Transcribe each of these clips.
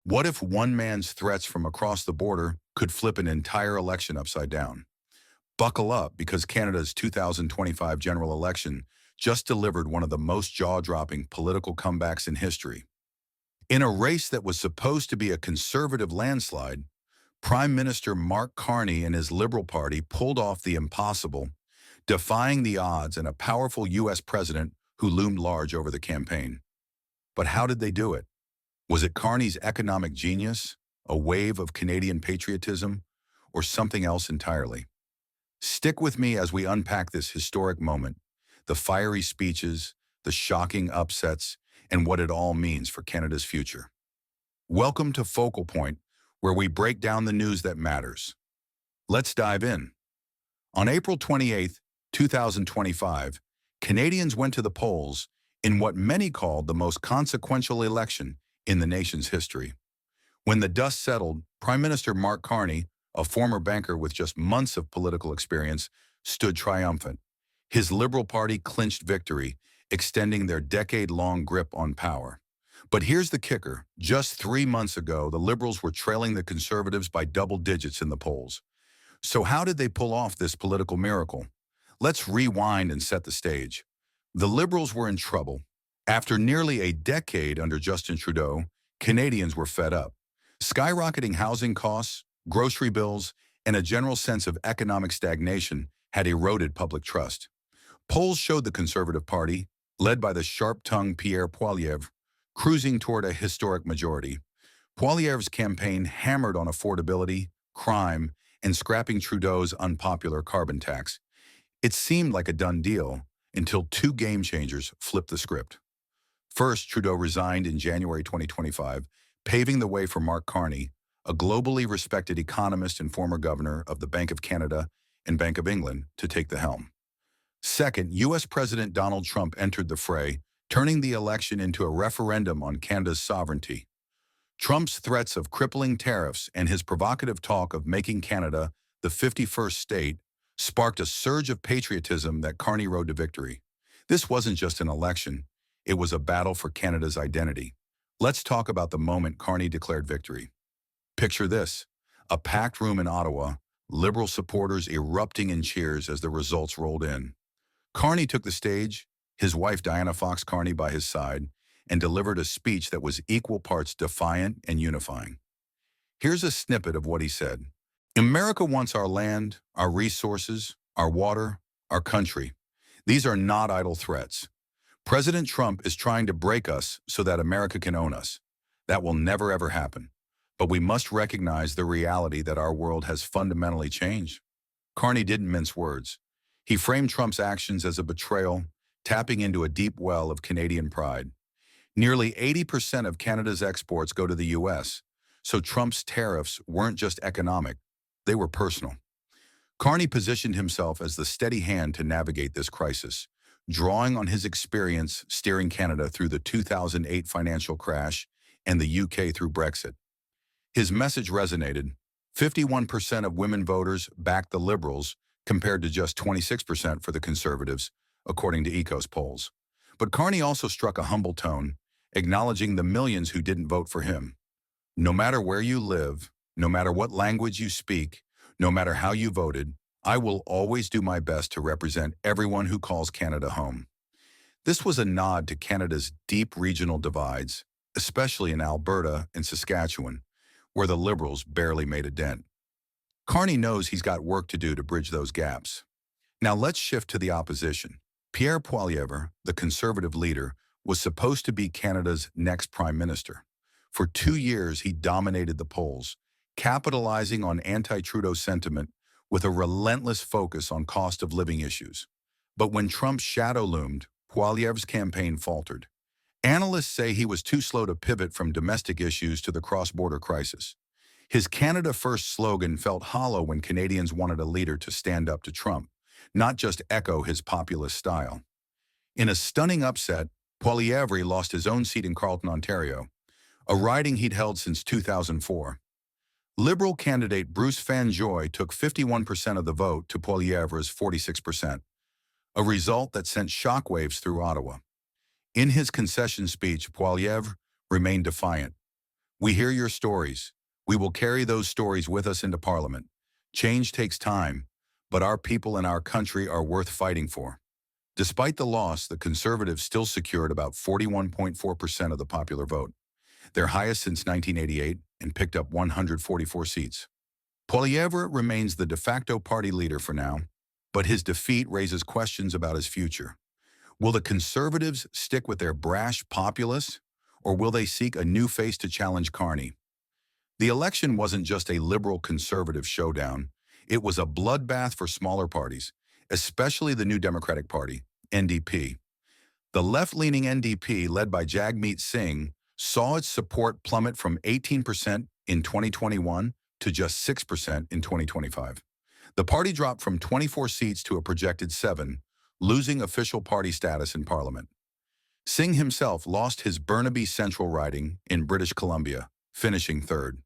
What if one man's threats from across the border could flip an entire election upside down? Buckle up, because Canada's 2025 general election just delivered one of the most jaw-dropping political comebacks in history. In a race that was supposed to be a conservative landslide, Prime Minister Mark Carney and his Liberal Party pulled off the impossible, defying the odds and a powerful U.S. president who loomed large over the campaign. But how did they do it? Was it Carney's economic genius, a wave of Canadian patriotism, or something else entirely? Stick with me as we unpack this historic moment, the fiery speeches, the shocking upsets, and what it all means for Canada's future. Welcome to Focal Point, where we break down the news that matters. Let's dive in. On April 28, 2025, Canadians went to the polls in what many called the most consequential election in the nation's history. When the dust settled, Prime Minister Mark Carney, a former banker with just months of political experience, stood triumphant. His Liberal Party clinched victory, extending their decade-long grip on power. But here's the kicker. Just 3 months ago, the Liberals were trailing the Conservatives by double digits in the polls. So how did they pull off this political miracle? Let's rewind and set the stage. The Liberals were in trouble. After nearly a decade under Justin Trudeau, Canadians were fed up. Skyrocketing housing costs, grocery bills, and a general sense of economic stagnation had eroded public trust. Polls showed the Conservative Party, led by the sharp-tongued Pierre Poilievre, cruising toward a historic majority. Poilievre's campaign hammered on affordability, crime, and scrapping Trudeau's unpopular carbon tax. It seemed like a done deal until two game-changers flipped the script. First, Trudeau resigned in January 2025, paving the way for Mark Carney, a globally respected economist and former governor of the Bank of Canada and Bank of England, to take the helm. Second, U.S. President Donald Trump entered the fray, turning the election into a referendum on Canada's sovereignty. Trump's threats of crippling tariffs and his provocative talk of making Canada the 51st state sparked a surge of patriotism that Carney rode to victory. This wasn't just an election, it was a battle for Canada's identity. Let's talk about the moment Carney declared victory. Picture this: a packed room in Ottawa, Liberal supporters erupting in cheers as the results rolled in. Carney took the stage, his wife Diana Fox Carney by his side, and delivered a speech that was equal parts defiant and unifying. Here's a snippet of what he said. "America wants our land, our resources, our water, our country. These are not idle threats. President Trump is trying to break us so that America can own us. That will never ever happen. But we must recognize the reality that our world has fundamentally changed." Carney didn't mince words. He framed Trump's actions as a betrayal, tapping into a deep well of Canadian pride. Nearly 80% of Canada's exports go to the U.S., so Trump's tariffs weren't just economic, they were personal. Carney positioned himself as the steady hand to navigate this crisis, drawing on his experience steering Canada through the 2008 financial crash and the UK through Brexit. His message resonated. 51% of women voters backed the Liberals, compared to just 26% for the Conservatives, according to Ecos polls. But Carney also struck a humble tone, acknowledging the millions who didn't vote for him. "No matter where you live, no matter what language you speak, no matter how you voted, I will always do my best to represent everyone who calls Canada home." This was a nod to Canada's deep regional divides, especially in Alberta and Saskatchewan, where the Liberals barely made a dent. Carney knows he's got work to do to bridge those gaps. Now let's shift to the opposition. Pierre Poilievre, the Conservative leader, was supposed to be Canada's next Prime Minister. For 2 years, he dominated the polls, capitalizing on anti-Trudeau sentiment with a relentless focus on cost of living issues. But when Trump's shadow loomed, Poilievre's campaign faltered. Analysts say he was too slow to pivot from domestic issues to the cross-border crisis. His Canada First slogan felt hollow when Canadians wanted a leader to stand up to Trump, not just echo his populist style. In a stunning upset, Poilievre lost his own seat in Carleton, Ontario, a riding he'd held since 2004. Liberal candidate Bruce Fanjoy took 51% of the vote to Poilievre's 46%, a result that sent shockwaves through Ottawa. In his concession speech, Poilievre remained defiant. We hear your stories. We will carry those stories with us into Parliament. Change takes time, but our people and our country are worth fighting for. Despite the loss, the Conservatives still secured about 41.4% of the popular vote, their highest since 1988, and picked up 144 seats. Poilievre remains the de facto party leader for now, but his defeat raises questions about his future. Will the Conservatives stick with their brash populists, or will they seek a new face to challenge Carney? The election wasn't just a liberal-conservative showdown. It was a bloodbath for smaller parties, especially the New Democratic Party, NDP. The left-leaning NDP, led by Jagmeet Singh, saw its support plummet from 18% in 2021 to just 6% in 2025. The party dropped from 24 seats to a projected 7, losing official party status in Parliament. Singh himself lost his Burnaby Central riding in British Columbia, finishing third.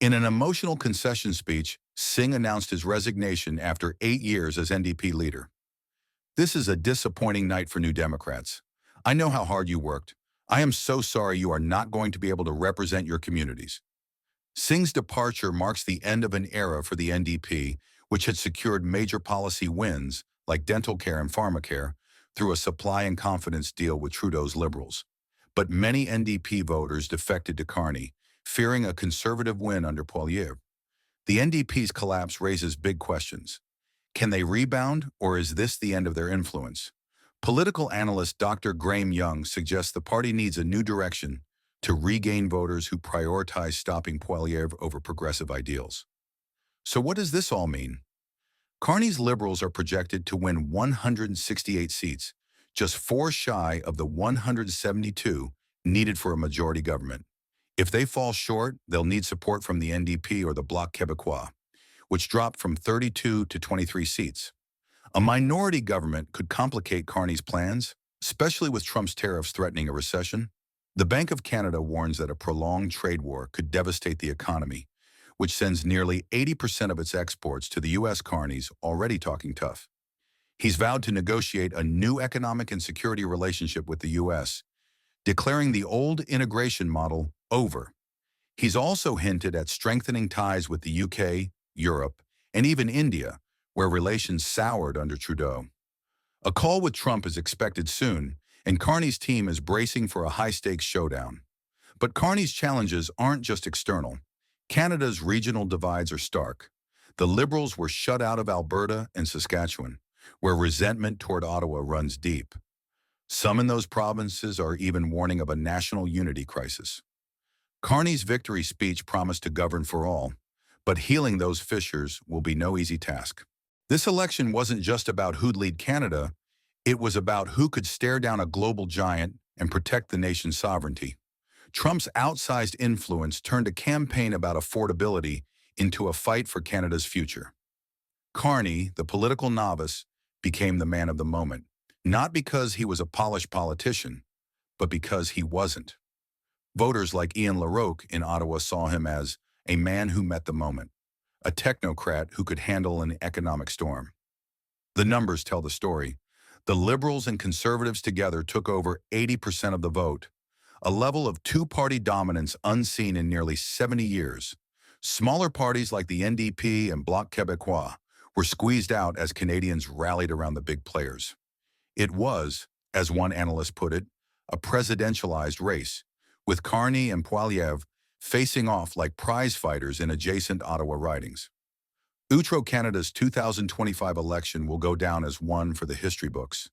In an emotional concession speech, Singh announced his resignation after 8 years as NDP leader. This is a disappointing night for New Democrats. I know how hard you worked. I am so sorry you are not going to be able to represent your communities. Singh's departure marks the end of an era for the NDP, which had secured major policy wins, like dental care and pharmacare, through a supply and confidence deal with Trudeau's Liberals. But many NDP voters defected to Carney, fearing a Conservative win under Poilievre. The NDP's collapse raises big questions. Can they rebound, or is this the end of their influence? Political analyst Dr. Graham Young suggests the party needs a new direction to regain voters who prioritize stopping Poilievre over progressive ideals. So what does this all mean? Carney's Liberals are projected to win 168 seats, just 4 shy of the 172 needed for a majority government. If they fall short, they'll need support from the NDP or the Bloc Québécois, which dropped from 32 to 23 seats. A minority government could complicate Carney's plans, especially with Trump's tariffs threatening a recession. The Bank of Canada warns that a prolonged trade war could devastate the economy, which sends nearly 80% of its exports to the U.S. Carney's already talking tough. He's vowed to negotiate a new economic and security relationship with the U.S., declaring the old integration model over. He's also hinted at strengthening ties with the UK, Europe, and even India, where relations soured under Trudeau. A call with Trump is expected soon, and Carney's team is bracing for a high-stakes showdown. But Carney's challenges aren't just external. Canada's regional divides are stark. The Liberals were shut out of Alberta and Saskatchewan, where resentment toward Ottawa runs deep. Some in those provinces are even warning of a national unity crisis. Carney's victory speech promised to govern for all, but healing those fissures will be no easy task. This election wasn't just about who'd lead Canada, it was about who could stare down a global giant and protect the nation's sovereignty. Trump's outsized influence turned a campaign about affordability into a fight for Canada's future. Carney, the political novice, became the man of the moment, not because he was a polished politician, but because he wasn't. Voters like Ian LaRoque in Ottawa saw him as a man who met the moment, a technocrat who could handle an economic storm. The numbers tell the story. The Liberals and Conservatives together took over 80% of the vote, a level of two-party dominance unseen in nearly 70 years. Smaller parties like the NDP and Bloc Québécois were squeezed out as Canadians rallied around the big players. It was, as one analyst put it, a presidentialized race, with Carney and Poilievre facing off like prize fighters in adjacent Ottawa ridings. Canada's 2025 election will go down as one for the history books,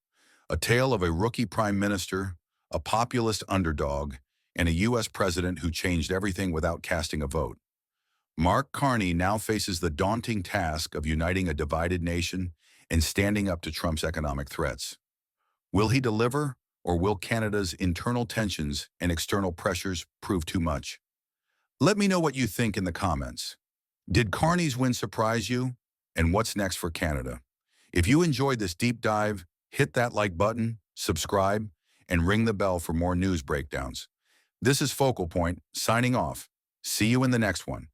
a tale of a rookie prime minister, a populist underdog, and a U.S. president who changed everything without casting a vote. Mark Carney now faces the daunting task of uniting a divided nation and standing up to Trump's economic threats. Will he deliver, or will Canada's internal tensions and external pressures prove too much? Let me know what you think in the comments. Did Carney's win surprise you? And what's next for Canada? If you enjoyed this deep dive, hit that like button, subscribe, and ring the bell for more news breakdowns. This is Focal Point, signing off. See you in the next one.